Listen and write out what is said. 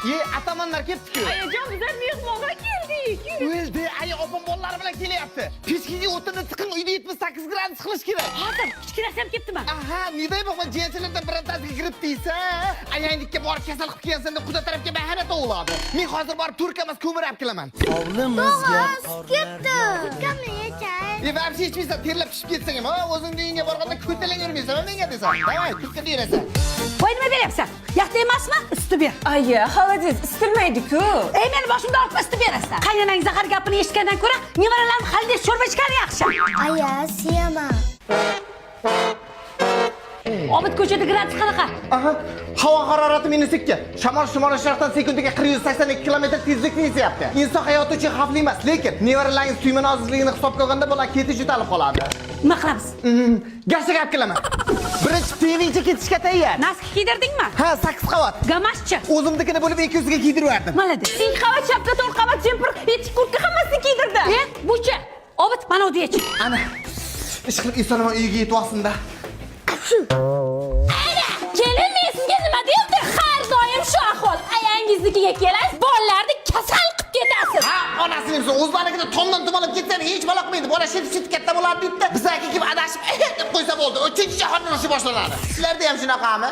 Ye, atamanlar ketdi-ku. Ayajon, bizlar mehmonga keldik. O'ldi, opam bolalari bilan kelyapti. Pechkaga o'tinni tiqing, uyda 78 gradus qilish kerak. Hozir kichkinasam ketdimi? Aha, niday bo'lgan jinsilardan birontasiga kirib deysa, ayanglikka borib kasal qilib kelsan deb quda tarafga bahana tovladi. Men hozir borib turk emas, ko'mir olib kelaman. Hovlimizga ketdi. Turkami yechay. Vabshi ichmaysan, terlab pishib ketsang ham, o'zingni uyingga borganda ko'talang yurmaysan, menga desan. Davay, turkka berasan. Voy, nima beryapsan? Yaxta emasmi? Isitib ber. Aya, xolodez istilmaydi-ku. Ey, meni boshimda olib isitib berasan. Qaynonang zahar gapini eshitgandan ko'ra, nevaralarim xalidek sho'rva ichgani yaxshi. Aya, siyama. Obid ko'chada gradus qanaqa? Aha, havo harorati -2. Shamol shimoliy sharqdan sekundiga 182 kilometr tezlikni esyapti. Inson hayoti uchun xavfli emas, lekin nevaralaringiz tuyma nozikligini hisobga olganda bular ketish yutalib qoladi. Nima qilamiz? Gashga olib kelaman. Birinchi TV'ga ketishga tayyor. Nask kiydirdingmi? Ha, 8 qavat. Gamashchi. O'zimnikini bo'lib 200 ga kiydirib Malades. 2 qavat chapka, 4 qavat jempir, etik kurtka hammasini kiydirdi. Bucha. Obid, mana u deychi. Ana. Ish qilib esonaman uyiga yetib olsin-da. Ana, kelin men sizga nima deyapti? Har doim shu ahvol. Ayangiznikiga kelasiz, bolalarni kasal qilib ketasiz. Ha, onasini bilsa, o'zlaringizda tomdan tumalib ketsa hech baloqmaydi. Bola shit katta bo'ladi debdi. Bizlarga kelib adashib deb qo'ysa bo'ldi. 3-chi jahon urushi boshlanadi. Sizlarda ham shunaqami?